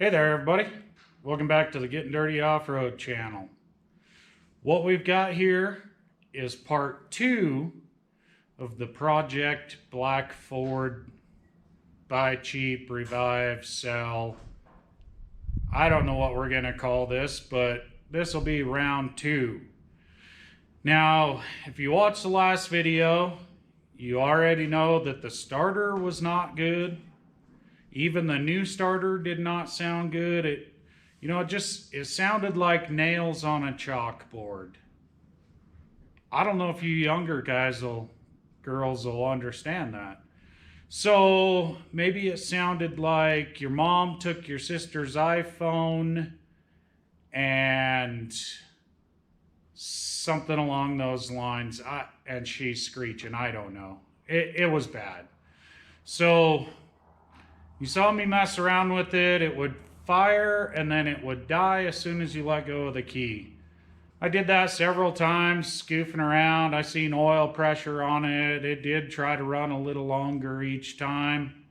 Hey there, everybody. Welcome back to the Getting Dirty Off-Road channel. What we've got here is part 2 of the Project Black Ford Buy Cheap, Revive, Sell. I don't know what we're going to call this, but this will be round 2. Now, if you watched the last video, you already know that the starter was not good. Even the new starter did not sound good. It sounded like nails on a chalkboard. I don't know if you younger girls will understand that. So maybe it sounded like your mom took your sister's iPhone and something along those lines, and she's screeching. I don't know. It was bad. So you saw me mess around with it. It would fire and then it would die as soon as you let go of the key. I did that several times, scoofing around. I seen oil pressure on it. It did try to run a little longer each time.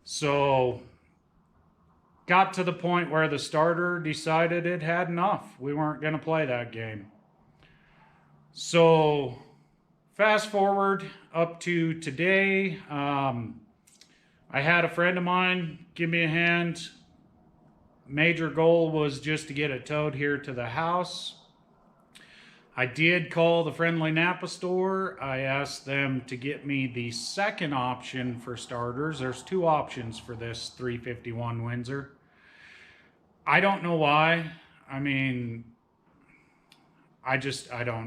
So got to the point where the starter decided it had enough. We weren't going to play that game. So fast forward up to today. I had a friend of mine give me a hand. Major goal was just to get it towed here to the house. I did call the friendly Napa store. I asked them to get me the second option for starters. There's 2 options for this 351 Windsor. I don't know why. I don't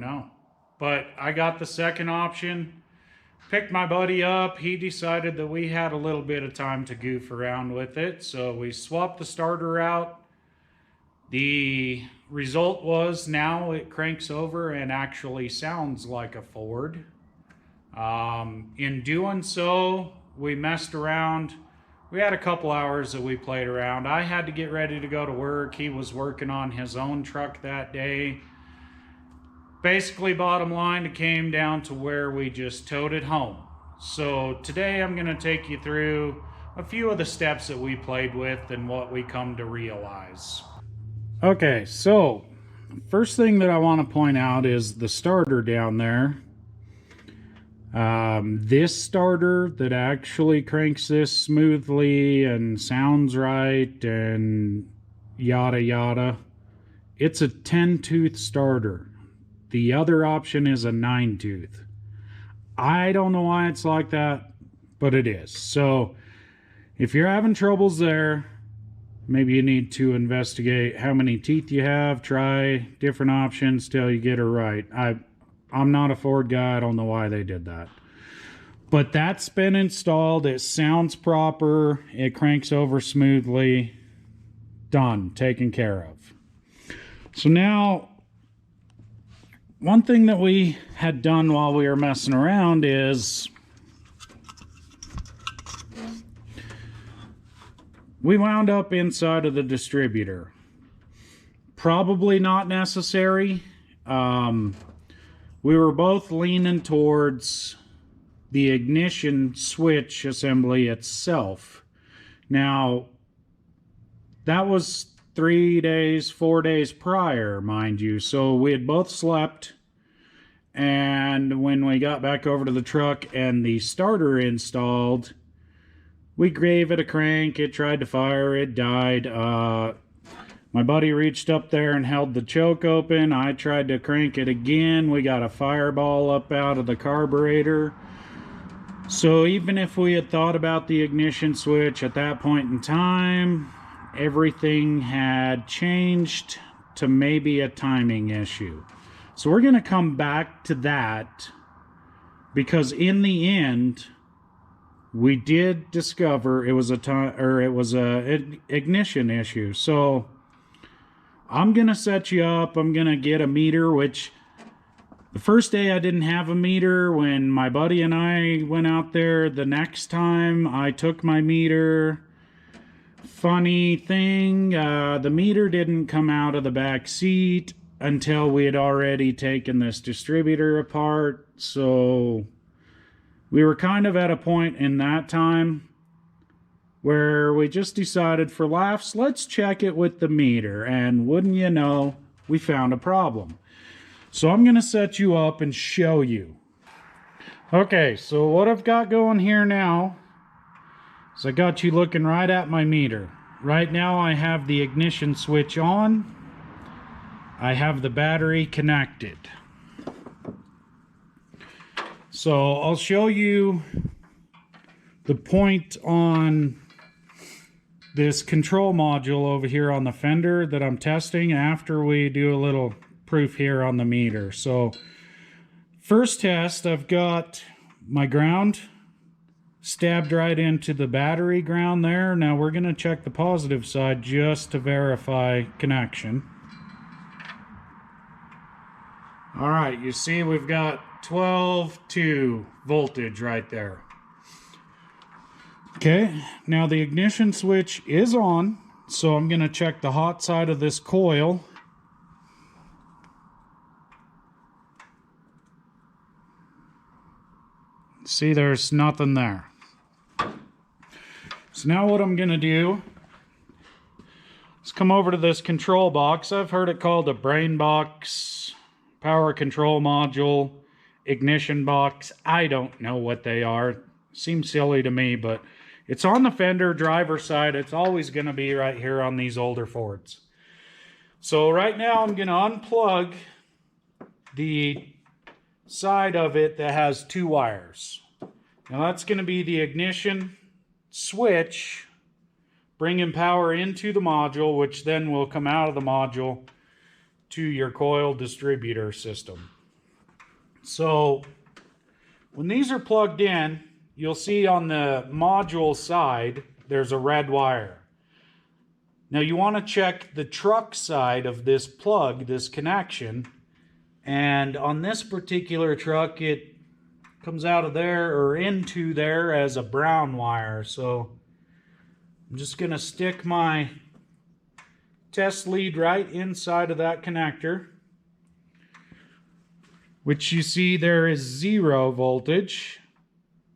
know. But I got the second option. Picked my buddy up. He decided that we had a little bit of time to goof around with it, so we swapped the starter out. The result was now it cranks over and actually sounds like a Ford. In doing so, we messed around. We had a couple hours that we played around. I had to get ready to go to work. He was working on his own truck that day. Basically, bottom line, it came down to where we just towed it home. So today I'm going to take you through a few of the steps that we played with and what we come to realize. Okay, so first thing that I want to point out is the starter down there. This starter that actually cranks this smoothly and sounds right and yada yada, it's a 10-tooth starter. The other option is a 9-tooth. I don't know why it's like that, but it is. So if you're having troubles there, maybe you need to investigate how many teeth you have, try different options till you get it right. I'm not a Ford guy. I don't know why they did that. But that's been installed. It sounds proper. It cranks over smoothly. Done. Taken care of. So now, one thing that we had done while we were messing around is we wound up inside of the distributor. Probably not necessary. We were both leaning towards the ignition switch assembly itself. Now, that was 4 days prior, mind you. So we had both slept, and when we got back over to the truck and the starter installed, we gave it a crank. It tried to fire. It died. My buddy reached up there and held the choke open. I tried to crank it again. We got a fireball up out of the carburetor. So even if we had thought about the ignition switch at that point in time, everything had changed to maybe a timing issue. So we're going to come back to that, because in the end we did discover it was a ignition issue. So I'm going to set you up. I'm going to get a meter, which the first day I didn't have a meter. When my buddy and I went out there the next time, I took my meter. Funny thing, the meter didn't come out of the back seat until we had already taken this distributor apart. So we were kind of at a point in that time where we just decided for laughs, let's check it with the meter. And wouldn't you know, we found a problem. So I'm going to set you up and show you. Okay, so what I've got going here now is I got you looking right at my meter. Right now I have the ignition switch on. I have the battery connected. So I'll show you the point on this control module over here on the fender that I'm testing after we do a little proof here on the meter. So first test, I've got my ground stabbed right into the battery ground there. Now we're going to check the positive side just to verify connection. All right, you see we've got 12.2 voltage right there. Okay, now the ignition switch is on, so I'm going to check the hot side of this coil. See, there's nothing there. So now what I'm going to do is come over to this control box. I've heard it called a brain box, power control module, ignition box. I don't know what they are. Seems silly to me, but it's on the fender driver side. It's always going to be right here on these older Fords. So right now I'm going to unplug the side of it that has two wires. Now that's going to be the ignition switch, bringing power into the module, which then will come out of the module to your coil distributor system. So when these are plugged in, you'll see on the module side, there's a red wire. Now you want to check the truck side of this plug, this connection. And on this particular truck, it comes out of there or into there as a brown wire. So I'm just going to stick my test lead right inside of that connector, which you see there is 0 voltage.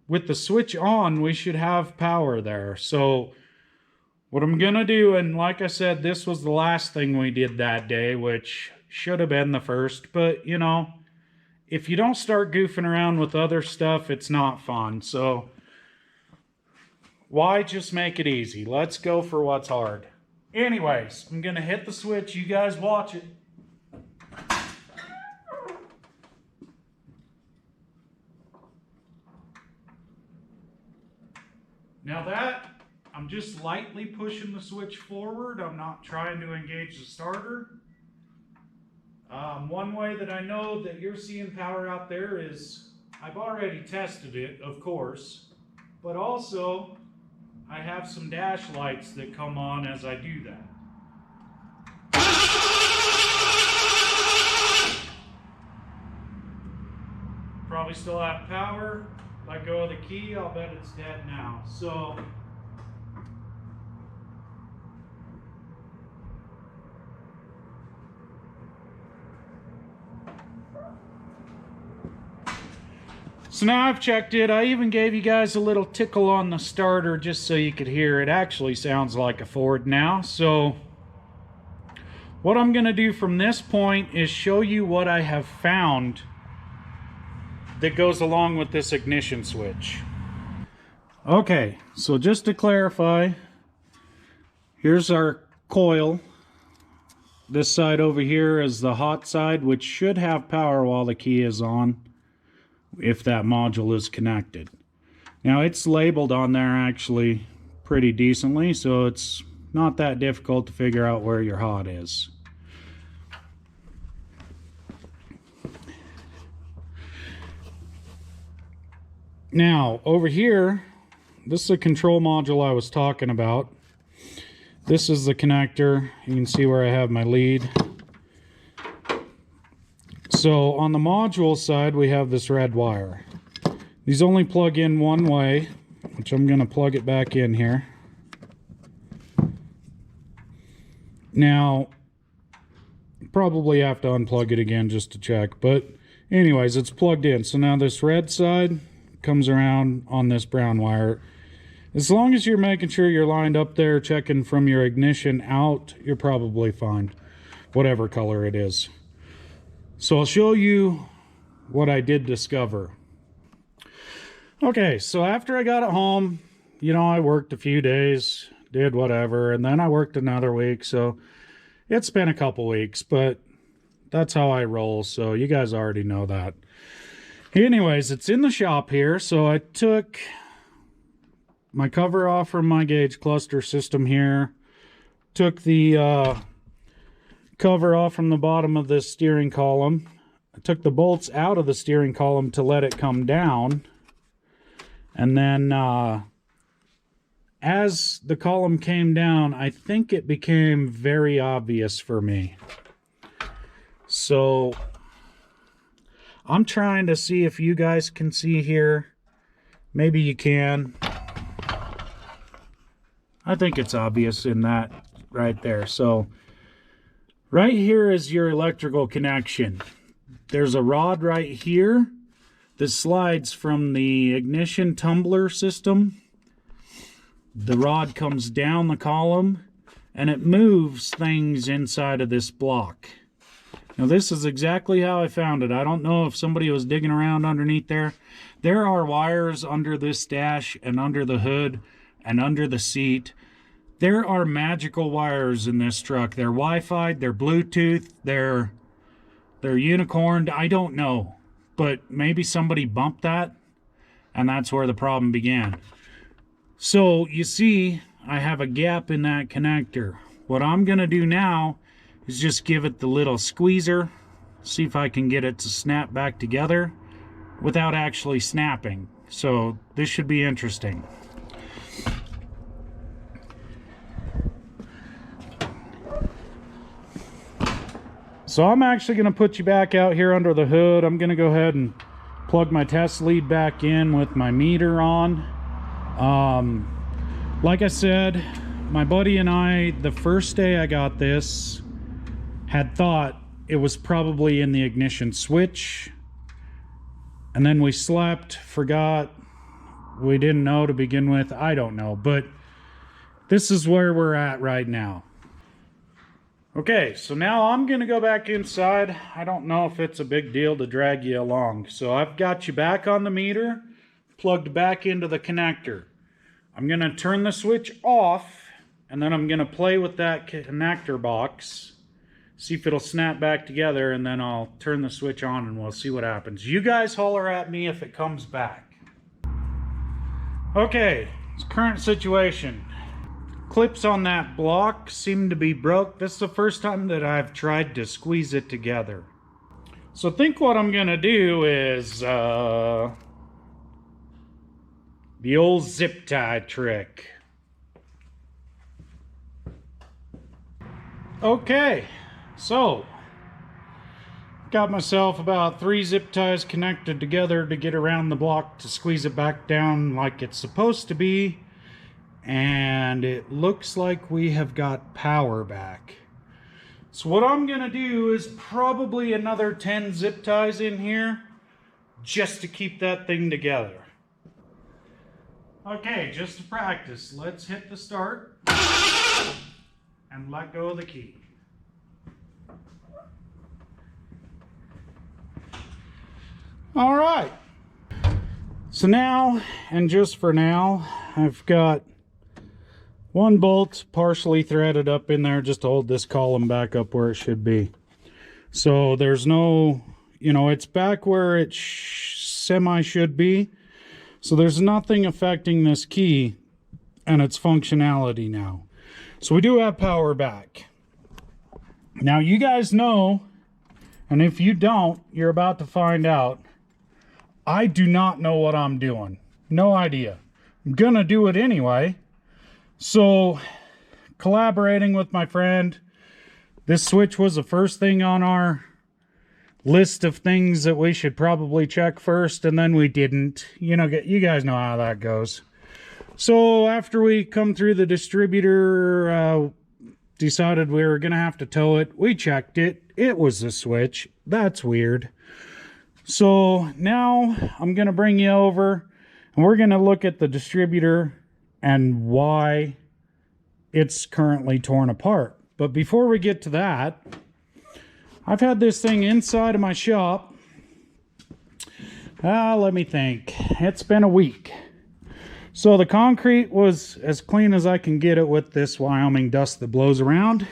With the switch on, we should have power there. So what I'm going to do, and like I said, this was the last thing we did that day, which should have been the first, but you know, if you don't start goofing around with other stuff, it's not fun. So why just make it easy? Let's go for what's hard. Anyways, I'm going to hit the switch. You guys watch it. Now that, I'm just lightly pushing the switch forward. I'm not trying to engage the starter. One way that I know that you're seeing power out there is, I've already tested it, of course, but also I have some dash lights that come on as I do that. Probably still have power. If I go to the key, I'll bet it's dead now. So now I've checked it. I even gave you guys a little tickle on the starter just so you could hear. It actually sounds like a Ford now. So what I'm going to do from this point is show you what I have found that goes along with this ignition switch. Okay, so just to clarify, here's our coil. This side over here is the hot side, which should have power while the key is on, if that module is connected. Now it's labeled on there actually pretty decently, so it's not that difficult to figure out where your hot is. Now over here, this is the control module I was talking about. This is the connector. You can see where I have my lead. So on the module side, we have this red wire. These only plug in one way, which I'm going to plug it back in here. Now, probably have to unplug it again just to check, but anyways, it's plugged in. So now this red side comes around on this brown wire. As long as you're making sure you're lined up there, checking from your ignition out, you're probably fine, whatever color it is. So I'll show you what I did discover. Okay, so after I got it home, you know, I worked a few days, did whatever, and then I worked another week, so it's been a couple weeks, but that's how I roll, so you guys already know that. Anyways, it's in the shop here, so I took my cover off from my gauge cluster system here, took the cover off from the bottom of this steering column. I took the bolts out of the steering column to let it come down, and then as the column came down, I think it became very obvious for me. So I'm trying to see if you guys can see here. Maybe you can. I think it's obvious in that right there. So right here is your electrical connection. There's a rod right here that slides from the ignition tumbler system. The rod comes down the column and it moves things inside of this block. Now this is exactly how I found it. I don't know if somebody was digging around underneath there. There are wires under this dash and under the hood and under the seat. There are magical wires in this truck. They're Wi-Fi, they're Bluetooth, they're unicorned. I don't know, but maybe somebody bumped that and that's where the problem began. So you see, I have a gap in that connector. What I'm gonna do now is just give it the little squeezer, see if I can get it to snap back together without actually snapping. So this should be interesting. So I'm actually going to put you back out here under the hood. I'm going to go ahead and plug my test lead back in with my meter on. Like I said, my buddy and I, the first day I got this, had thought it was probably in the ignition switch, and then we slept, forgot, we didn't know to begin with. I don't know, but this is where we're at right now. Okay, so now I'm gonna go back inside. I don't know if it's a big deal to drag you along. So I've got you back on the meter, plugged back into the connector. I'm gonna turn the switch off, and then I'm gonna play with that connector box, see if it'll snap back together, and then I'll turn the switch on and we'll see what happens. You guys holler at me if it comes back. Okay, it's current situation. Clips on that block seem to be broke. This is the first time that I've tried to squeeze it together. So I think what I'm gonna do is the old zip tie trick. Okay, so got myself about 3 zip ties connected together to get around the block to squeeze it back down like it's supposed to be. And it looks like we have got power back. So what I'm gonna do is probably another 10 zip ties in here just to keep that thing together. Okay, just to practice, let's hit the start and let go of the key. All right, so now, and just for now, I've got one bolt partially threaded up in there just to hold this column back up where it should be. So there's no, you know, it's back where it semi should be. So there's nothing affecting this key and its functionality now. So we do have power back. Now you guys know, and if you don't, you're about to find out, I do not know what I'm doing. No idea. I'm gonna do it anyway. So, collaborating with my friend, this switch was the first thing on our list of things that we should probably check first, and then we didn't. You know, you guys know how that goes. So, after we come through the distributor, decided we were going to have to tow it. We checked it. It was the switch. That's weird. So, now I'm going to bring you over, and we're going to look at the distributor and why it's currently torn apart. But before we get to that, I've had this thing inside of my shop. Let me think. It's been a week. So the concrete was as clean as I can get it with this Wyoming dust that blows around.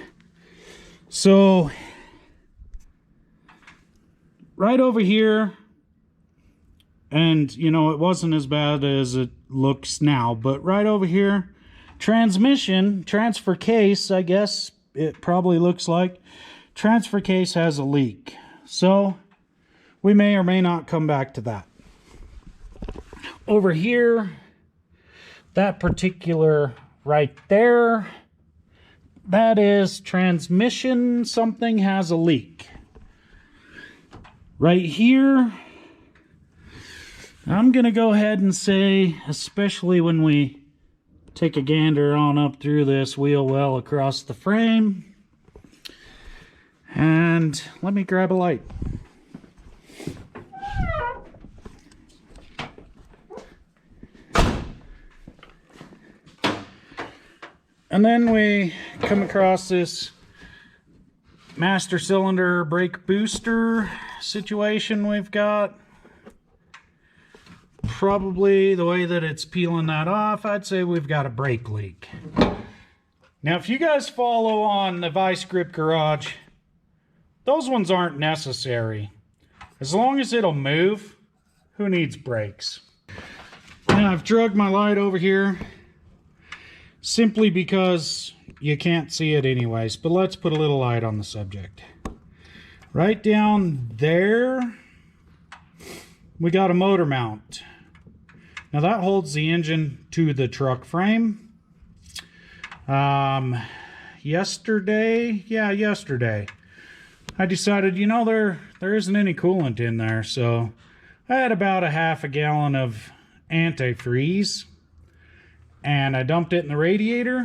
So right over here, and you know, it wasn't as bad as it looks now, but right over here, transfer case, I guess it probably looks like, transfer case has a leak. So we may or may not come back to that. Over here, that particular right there, that is transmission, something has a leak. Right here, I'm gonna go ahead and say, especially when we take a gander on up through this wheel well across the frame, and let me grab a light. And then we come across this master cylinder brake booster situation we've got. Probably the way that it's peeling that off, I'd say we've got a brake leak. Now, if you guys follow on the Vice Grip Garage, those ones aren't necessary. As long as it'll move, who needs brakes? Now, I've drugged my light over here simply because you can't see it anyways, but let's put a little light on the subject. Right down there, we got a motor mount. Now that holds the engine to the truck frame. Yesterday, I decided, you know, there isn't any coolant in there, so I had about a half a gallon of antifreeze, and I dumped it in the radiator.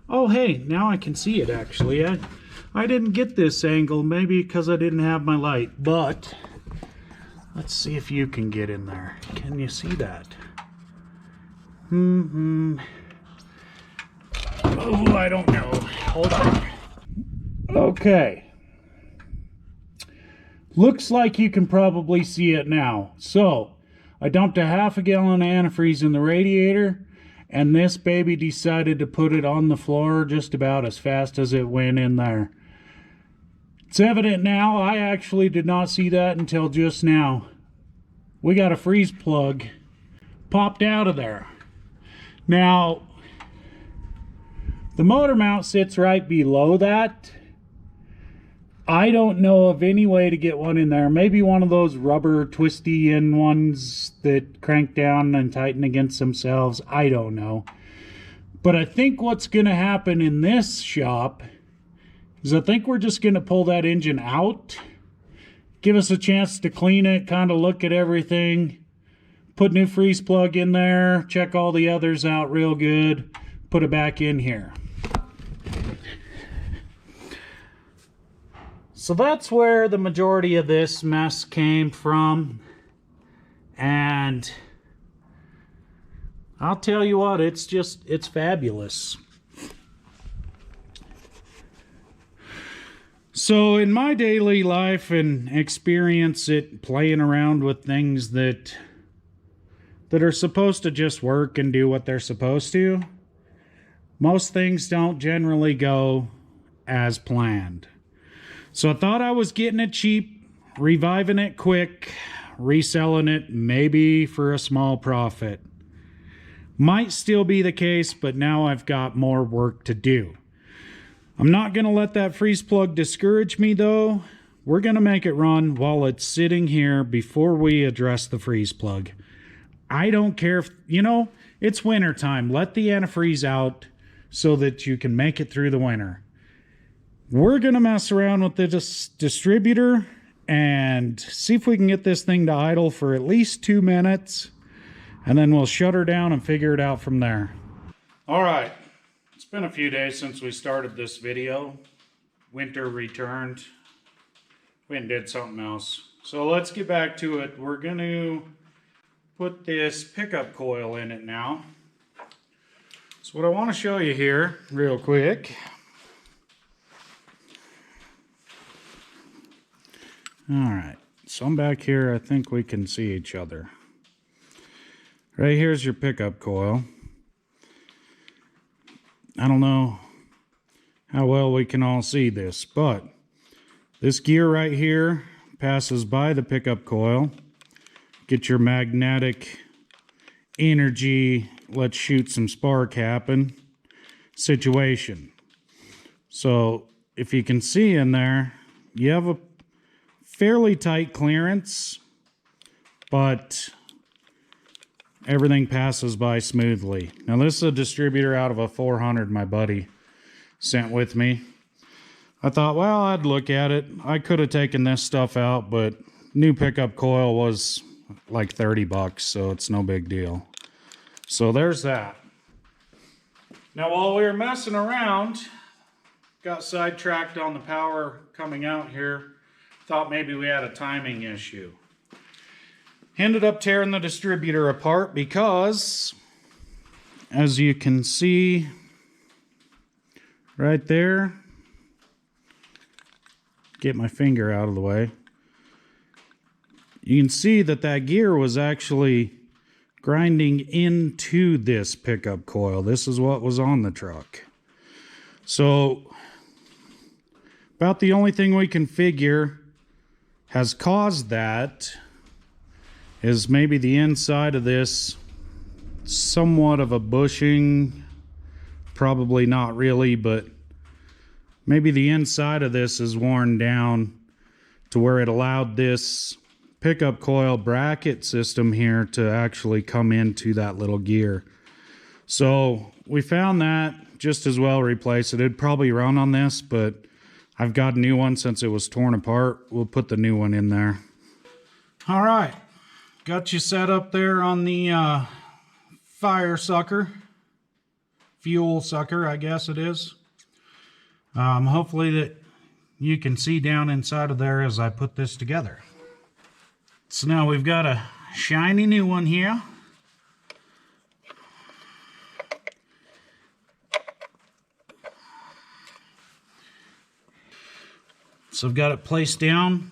Oh hey, now I can see it actually. I didn't get this angle, maybe because I didn't have my light, but let's see if you can get in there. Can you see that? Oh, I don't know. Hold on. Okay. Looks like you can probably see it now. So, I dumped a half a gallon of antifreeze in the radiator, and this baby decided to put it on the floor just about as fast as it went in there. It's evident now, I actually did not see that until just now. We got a freeze plug popped out of there. Now, the motor mount sits right below that. I don't know of any way to get one in there. Maybe one of those rubber twisty in ones that crank down and tighten against themselves. I don't know. But I think what's going to happen in this shop is I think we're just going to pull that engine out, give us a chance to clean it, kind of look at everything, put new freeze plug in there, check all the others out real good, put it back in here. So that's where the majority of this mess came from, and I'll tell you what, it's fabulous. So in my daily life and experience it playing around with things that are supposed to just work and do what they're supposed to, most things don't generally go as planned. So I thought I was getting it cheap, reviving it quick, reselling it maybe for a small profit. Might still be the case, but now I've got more work to do. I'm not going to let that freeze plug discourage me though. We're going to make it run while it's sitting here before we address the freeze plug. I don't care if, you know, it's winter time. Let the antifreeze out so that you can make it through the winter. We're going to mess around with this distributor and see if we can get this thing to idle for at least 2 minutes, and then we'll shut her down and figure it out from there. All right, it's been a few days since we started this video. Winter returned. We did something else. So let's get back to it. We're going to put this pickup coil in it now. So what I want to show you here real quick. Alright, so I'm back here. I think we can see each other. Right here's your pickup coil. I don't know how well we can all see this, but this gear right here passes by the pickup coil. Get your magnetic energy, let's shoot some spark happen situation. So if you can see in there, you have a fairly tight clearance, but everything passes by smoothly. Now this is a distributor out of a 400 my buddy sent with me. I thought, well, I'd look at it. I could have taken this stuff out, but new pickup coil was like 30 bucks, so it's no big deal. So there's that. Now while we were messing around, got sidetracked on the power coming out here. Thought maybe we had a timing issue. Ended up tearing the distributor apart because, as you can see right there, get my finger out of the way, you can see that that gear was actually grinding into this pickup coil. This is what was on the truck. So about the only thing we can figure has caused that is maybe the inside of this, somewhat of a bushing, probably not really, but maybe the inside of this is worn down to where it allowed this pickup coil bracket system here to actually come into that little gear. So we found that just as well replace it. It'd probably run on this, but I've got a new one since it was torn apart. We'll put the new one in there. All right, got you set up there on the fire sucker, fuel sucker, I guess it is. Hopefully that you can see down inside of there as I put this together. So now we've got a shiny new one here. So I've got it placed down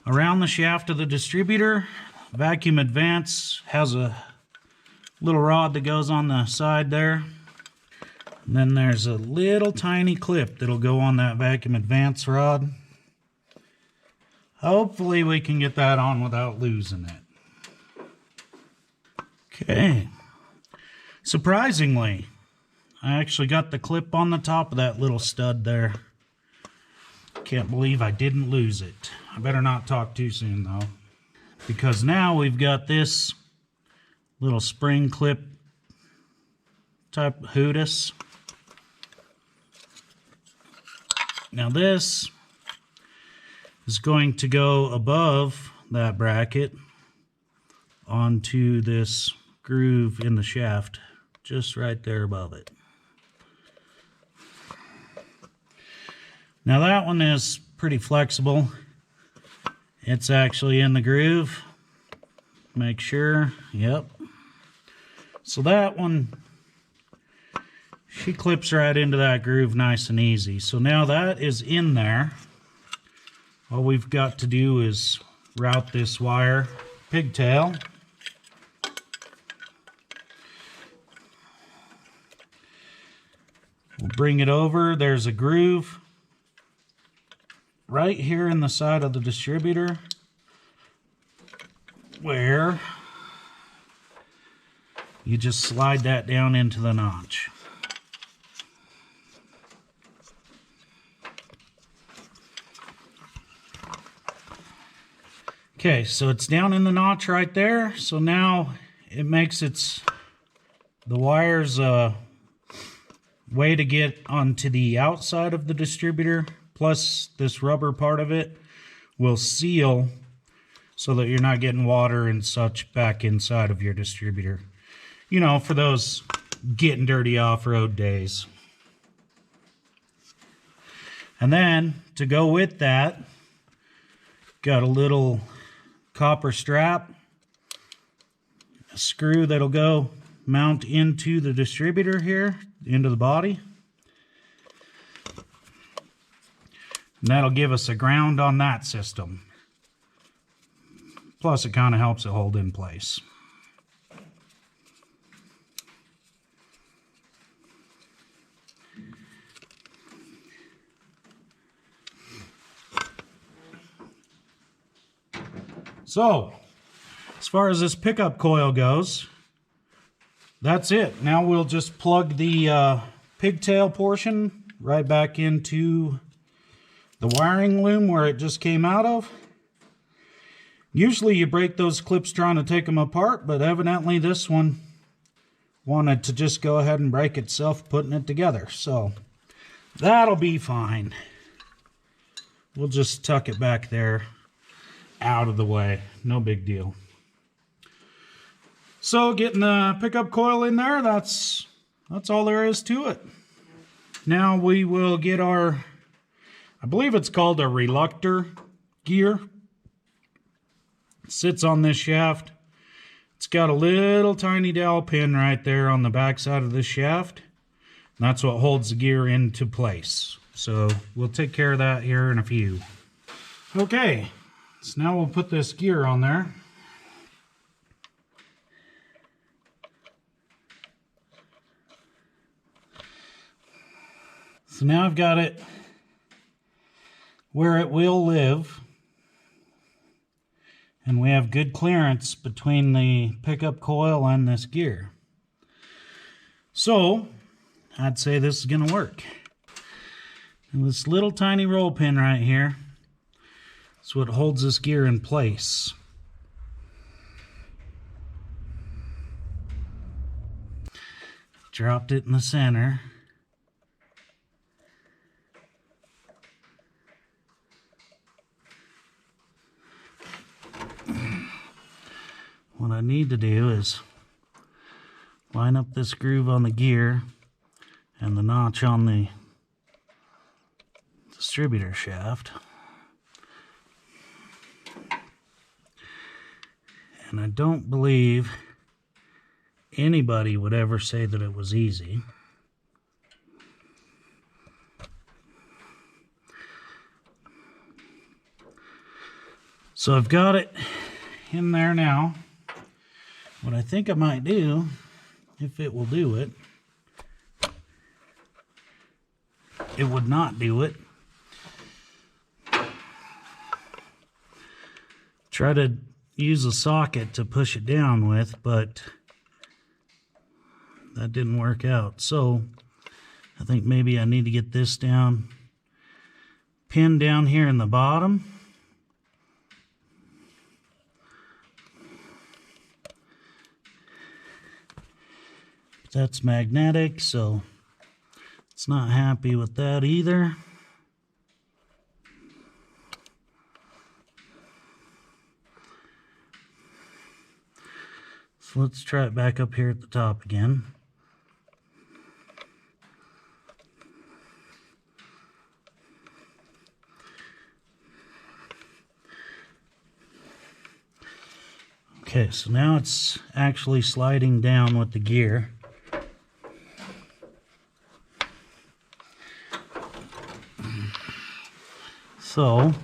around the shaft of the distributor. Vacuum Advance has a little rod that goes on the side there. And then there's a little tiny clip that'll go on that Vacuum Advance rod. Hopefully we can get that on without losing it. Okay. Surprisingly, I actually got the clip on the top of that little stud there. Can't believe I didn't lose it. I better not talk too soon though, because now we've got this little spring clip type hoodus. Now this is going to go above that bracket onto this groove in the shaft, just right there above it. Now that one is pretty flexible. It's actually in the groove. Make sure, yep. So that one, she clips right into that groove nice and easy. So now that is in there. All we've got to do is route this wire pigtail. We'll bring it over. There's a groove right here in the side of the distributor where you just slide that down into the notch. Okay, so it's down in the notch right there. So now it makes the wires way to get onto the outside of the distributor, plus this rubber part of it will seal so that you're not getting water and such back inside of your distributor. You know, for those getting dirty off-road days. And then to go with that, got a little copper strap, a screw that'll go mount into the distributor here, into the body. And that'll give us a ground on that system. Plus it kind of helps it hold in place. So, as far as this pickup coil goes, that's it. Now we'll just plug the pigtail portion right back into the wiring loom where it just came out of. Usually you break those clips trying to take them apart, but evidently this one wanted to just go ahead and break itself putting it together. So that'll be fine. We'll just tuck it back there out of the way. No big deal. So getting the pickup coil in there, that's all there is to it. Now we will get our, I believe it's called a reluctor gear. It sits on this shaft. It's got a little tiny dowel pin right there on the back side of this shaft. And that's what holds the gear into place. So we'll take care of that here in a few. Okay, so now we'll put this gear on there. So now I've got it where it will live, and we have good clearance between the pickup coil and this gear. So I'd say this is going to work. And this little tiny roll pin right here is what holds this gear in place. Dropped it in the center. What I need to do is line up this groove on the gear and the notch on the distributor shaft. And I don't believe anybody would ever say that it was easy. So I've got it in there now. What I think I might do, if it will do it, it would not do it. Try to use a socket to push it down with, but that didn't work out. So I think maybe I need to get this down, pinned down here in the bottom. That's magnetic, so it's not happy with that either. So let's try it back up here at the top again. Okay, so now it's actually sliding down with the gear. So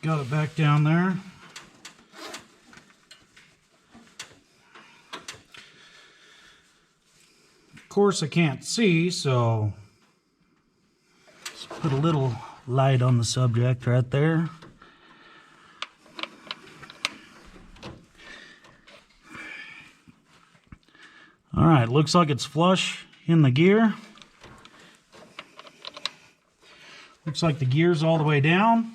got it back down there. Of course I can't see, so let's put a little light on the subject right there. All right, looks like it's flush in the gear. Looks like the gear's all the way down.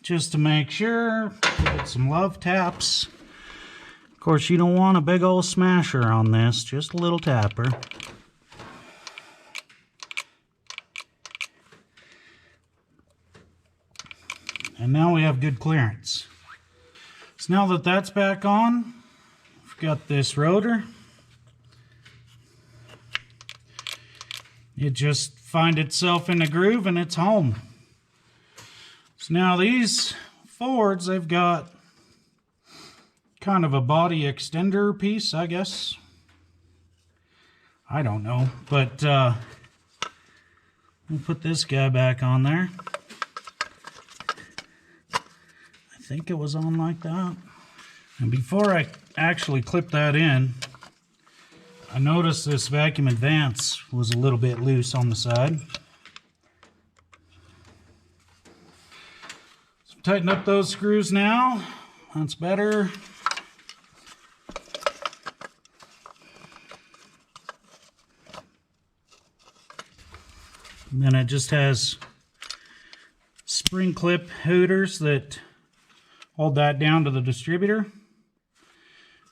Just to make sure, give it some love taps. Of course, you don't want a big old smasher on this, just a little tapper. And now we have good clearance. So now that that's back on, we've got this rotor. It just finds itself in a groove and it's home. So now these Fords, they've got kind of a body extender piece, I guess. I don't know, but we'll put this guy back on there. I think it was on like that. And before I actually clip that in, I noticed this vacuum advance was a little bit loose on the side. So tighten up those screws now. That's better. And then it just has spring clip hooters that hold that down to the distributor.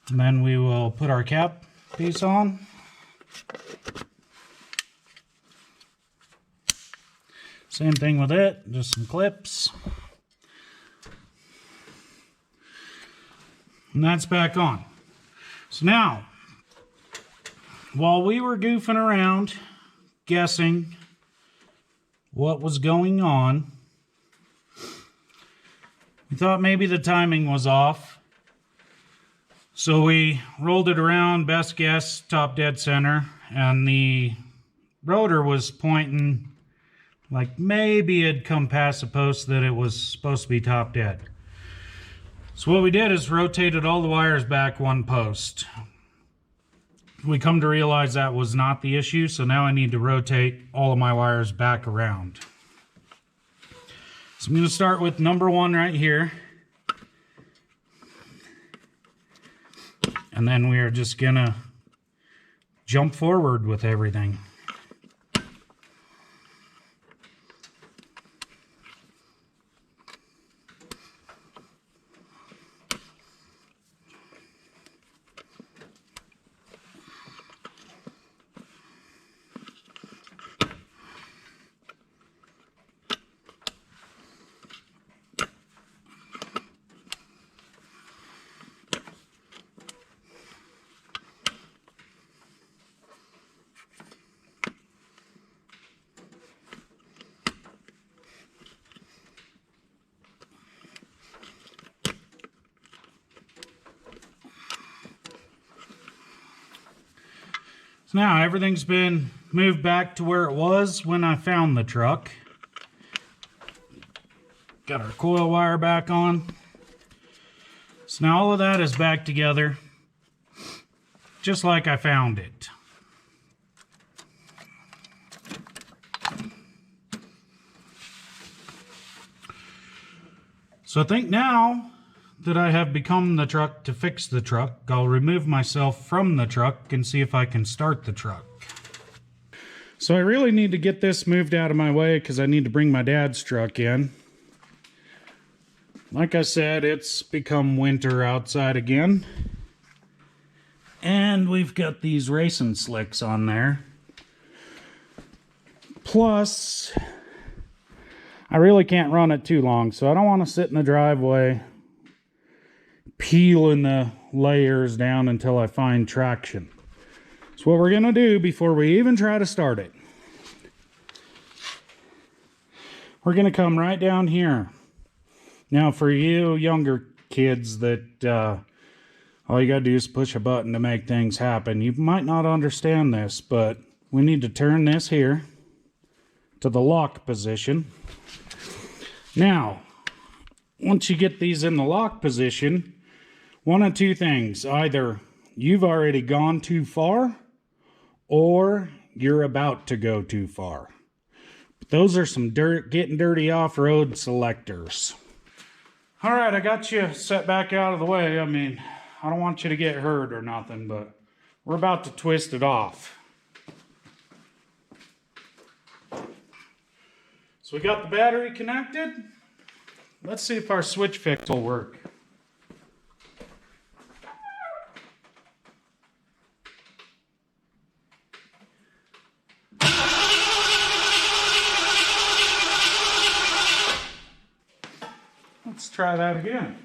And then we will put our cap piece on. Same thing with it, just some clips. And that's back on. So now, while we were goofing around, guessing what was going on, we thought maybe the timing was off. So we rolled it around, best guess, top dead center, and the rotor was pointing like maybe it'd come past the post that it was supposed to be top dead. So what we did is rotated all the wires back one post. We come to realize that was not the issue, so now I need to rotate all of my wires back around. So I'm going to start with number one right here. And then we are just going to jump forward with everything. So now everything's been moved back to where it was when I found the truck. Got our coil wire back on. So now all of that is back together, just like I found it. So I think now that I have become the truck to fix the truck, I'll remove myself from the truck and see if I can start the truck. So I really need to get this moved out of my way because I need to bring my dad's truck in. Like I said, it's become winter outside again. And we've got these racing slicks on there. Plus, I really can't run it too long, so I don't want to sit in the driveway peeling the layers down until I find traction. So what we're going to do before we even try to start it, we're going to come right down here. Now for you younger kids that all you got to do is push a button to make things happen, you might not understand this, but we need to turn this here to the lock position. Now, once you get these in the lock position, one of two things: either you've already gone too far or you're about to go too far. But those are some getting dirty off-road selectors. All right, I got you set back out of the way. I mean, I don't want you to get hurt or nothing, but we're about to twist it off. So we got the battery connected. Let's see if our switch fix will work. try that again.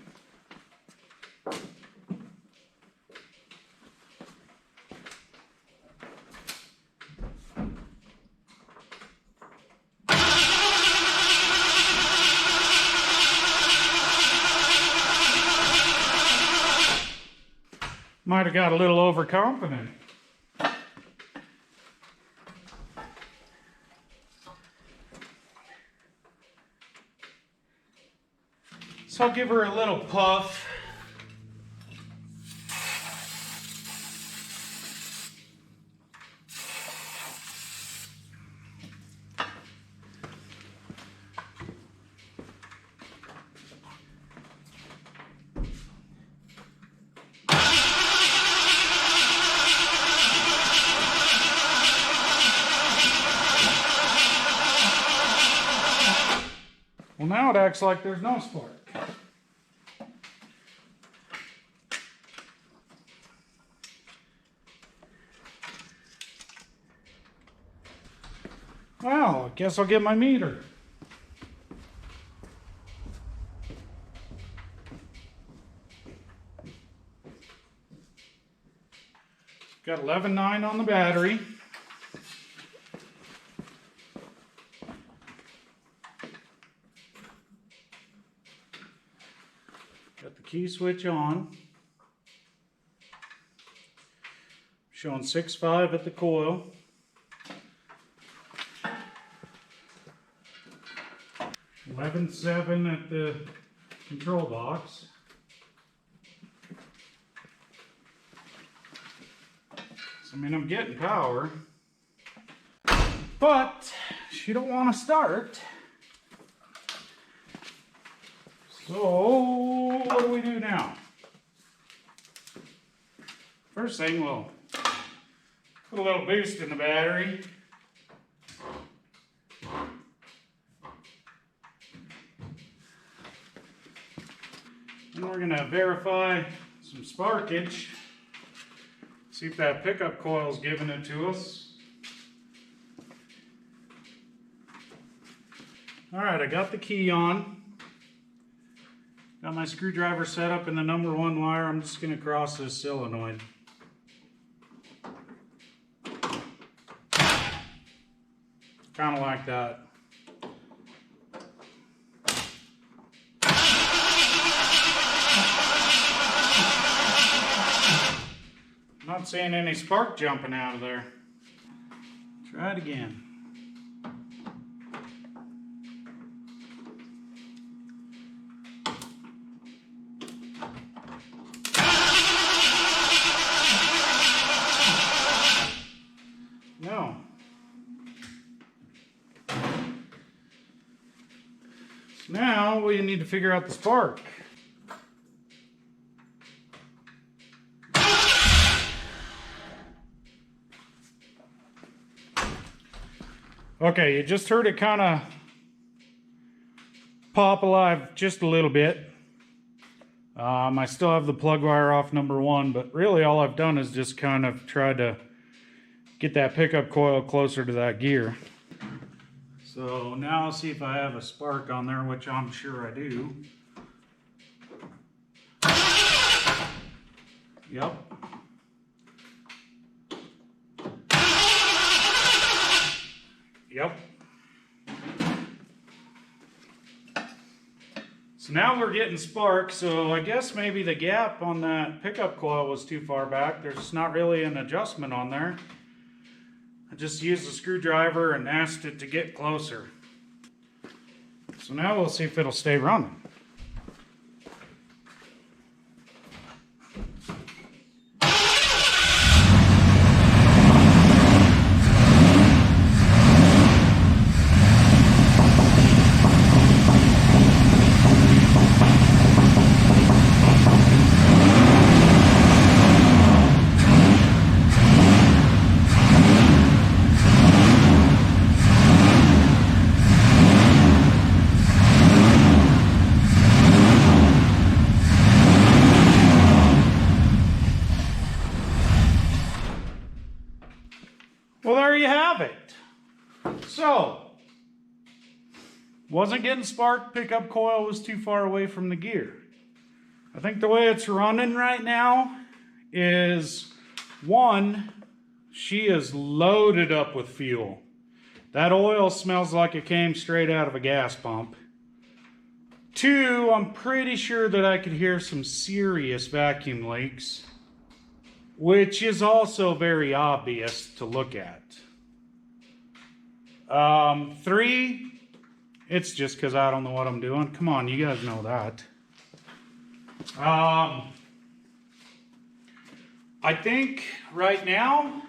Might have got a little overconfident. So I'll give her a little puff. Well, now it acts like there's no spark. Well, I guess I'll get my meter. Got 11.9 on the battery. Got the key switch on. Showing 6.5 at the coil. 11.7 at the control box. So, I mean, I'm getting power, but she don't want to start. So, what do we do now? First thing, we'll put a little boost in the battery. And we're going to verify some sparkage. See if that pickup coil is giving it to us. Alright, I got the key on. Got my screwdriver set up in the number 1 wire. I'm just going to cross this solenoid. Kind of like that. Not seeing any spark jumping out of there. Try it again. No. Now we need to figure out the spark. Okay, you just heard it kind of pop alive just a little bit. I still have the plug wire off number 1, but really all I've done is just kind of tried to get that pickup coil closer to that gear. So now I'll see if I have a spark on there, which I'm sure I do. Yep. Yep. So now we're getting spark, so I guess maybe the gap on that pickup coil was too far back. There's not really an adjustment on there. I just used a screwdriver and asked it to get closer. So now we'll see if it'll stay running. Well, there you have it. So, Wasn't getting spark, pickup coil was too far away from the gear. I think the way it's running right now is, one, she is loaded up with fuel. That oil smells like it came straight out of a gas pump. Two, I'm pretty sure that I could hear some serious vacuum leaks, which is also very obvious to look at. Three, it's just because I don't know what I'm doing. Come on, you guys know that. I think right now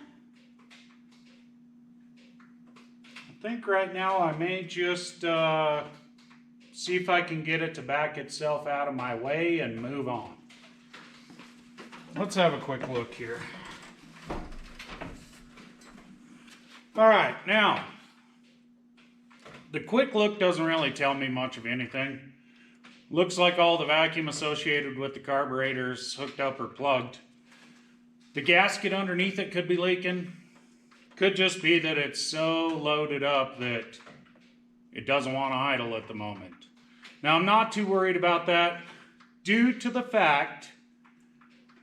I may just see if I can get it to back itself out of my way and move on. Let's have a quick look here. All right, now, the quick look doesn't really tell me much of anything. Looks like all the vacuum associated with the carburetor is hooked up or plugged. The gasket underneath it could be leaking. Could just be that it's so loaded up that it doesn't want to idle at the moment. Now, I'm not too worried about that due to the fact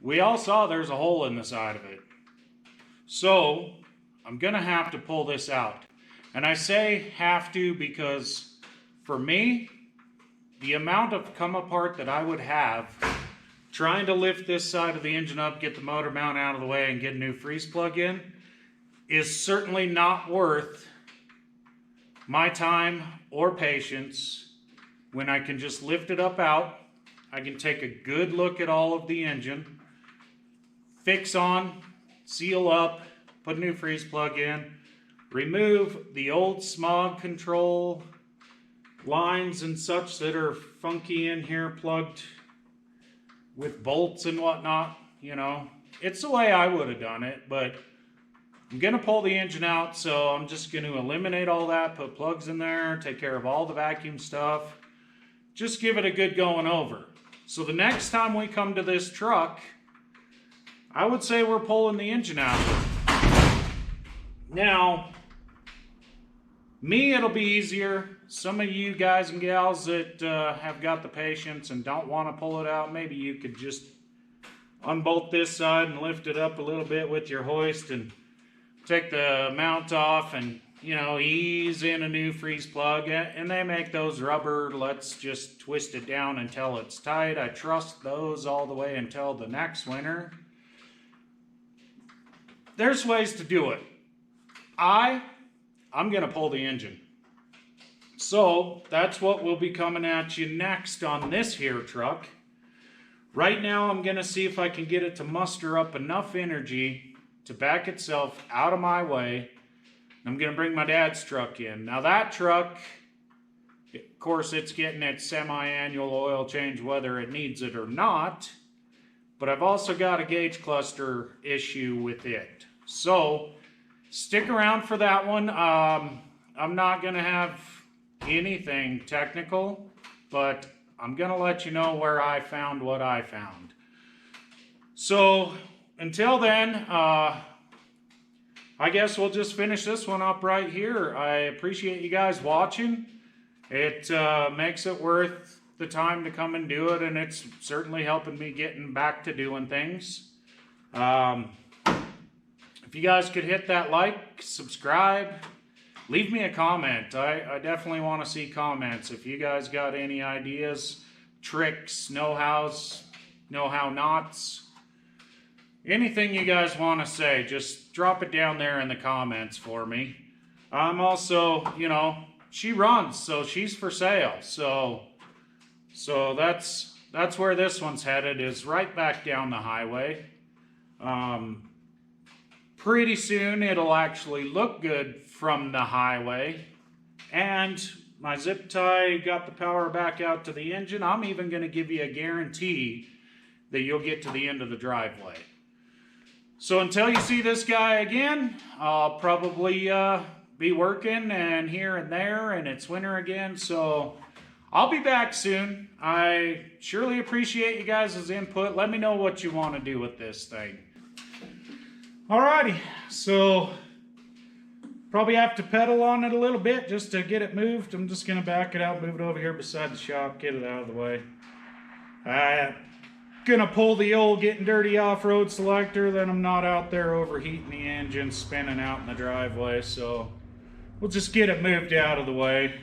we all saw there's a hole in the side of it. So I'm gonna have to pull this out. And I say have to because for me, the amount of come apart that I would have trying to lift this side of the engine up, get the motor mount out of the way and get a new freeze plug in is certainly not worth my time or patience when I can just lift it up out. I can take a good look at all of the engine, fix on, seal up, put a new freeze plug in, remove the old smog control lines and such that are funky in here, plugged with bolts and whatnot. You know, it's the way I would have done it, but I'm gonna pull the engine out, so I'm just gonna eliminate all that, put plugs in there, take care of all the vacuum stuff, just give it a good going over. So the next time we come to this truck, I would say we're pulling the engine out. Now, me, it'll be easier. Some of you guys and gals that have got the patience and don't want to pull it out, maybe you could just unbolt this side and lift it up a little bit with your hoist and take the mount off and, you know, ease in a new freeze plug. And they make those rubber, let's just twist it down until it's tight. I trust those all the way until the next winter. There's ways to do it. I'm gonna pull the engine. So that's what will be coming at you next on this here truck. Right now I'm gonna see if I can get it to muster up enough energy to back itself out of my way. I'm gonna bring my dad's truck in. Now that truck, of course, it's getting its semi-annual oil change whether it needs it or not, but I've also got a gauge cluster issue with it. So stick around for that one. I'm not gonna have anything technical, but I'm gonna let you know where I found what I found. So until then, I guess we'll just finish this one up right here. I appreciate you guys watching. It makes it worth the time to come and do it, and it's certainly helping me getting back to doing things. If you guys could hit that like, subscribe, leave me a comment. I definitely want to see comments. If you guys got any ideas, tricks, know-hows, know-how-nots, anything you guys want to say, just drop it down there in the comments for me. I'm also, you know, she runs, so she's for sale. So that's where this one's headed, is right back down the highway. Pretty soon it'll actually look good from the highway. And my zip tie got the power back out to the engine. I'm even going to give you a guarantee that you'll get to the end of the driveway. So until you see this guy again, I'll probably be working and here and there, and it's winter again, so I'll be back soon. I surely appreciate you guys' input. Let me know what you want to do with this thing. Alrighty, so Probably have to pedal on it a little bit just to get it moved. I'm just going to back it out, move it over here beside the shop, get it out of the way. I'm going to pull the old Getting Dirty Off-Road selector, then I'm not out there overheating the engine, spinning out in the driveway, so we'll just get it moved out of the way.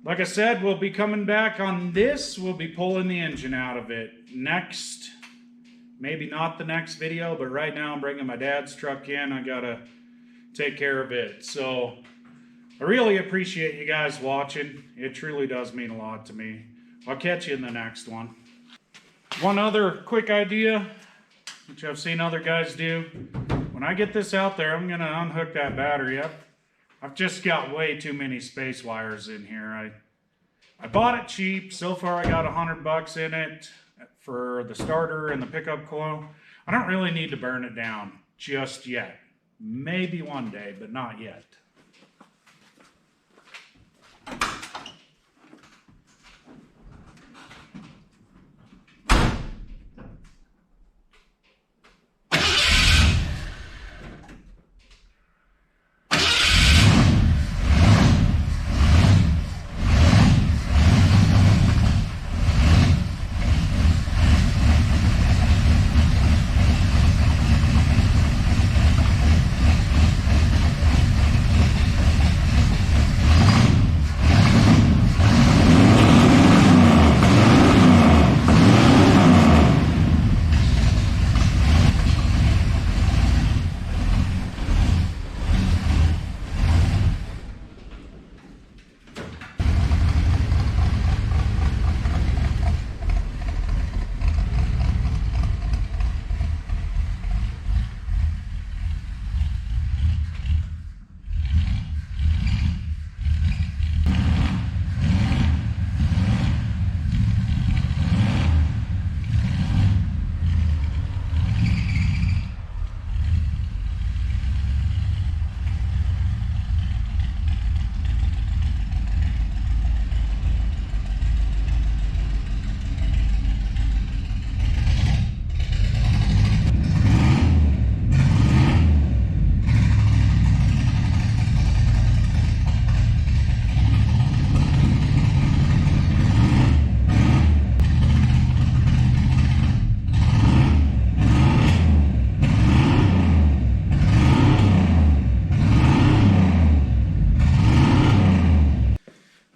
Like I said, we'll be coming back on this. We'll be pulling the engine out of it next. Maybe not the next video, but right now I'm bringing my dad's truck in. I gotta take care of it. So I really appreciate you guys watching. It truly does mean a lot to me. I'll catch you in the next one. One other quick idea, which I've seen other guys do. When I get this out there, I'm gonna unhook that battery up. I've just got way too many space wires in here. I bought it cheap. So far I got $100 in it for the starter and the pickup coil. I don't really need to burn it down just yet. Maybe one day, but not yet.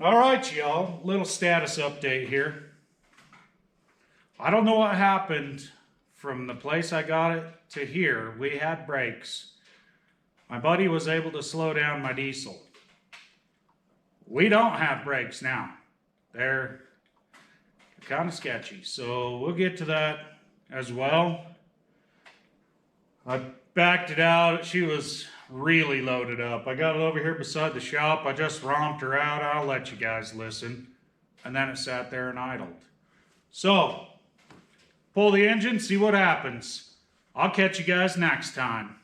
Alright y'all, little status update here. I don't know what happened from the place I got it to here. We had brakes. My buddy was able to slow down my diesel. We don't have brakes now. They're kind of sketchy, so we'll get to that as well. I backed it out. She was really loaded up. I got it over here beside the shop. I just romped her out. I'll let you guys listen. And then it sat there and idled. So, pull the engine, see what happens. I'll catch you guys next time.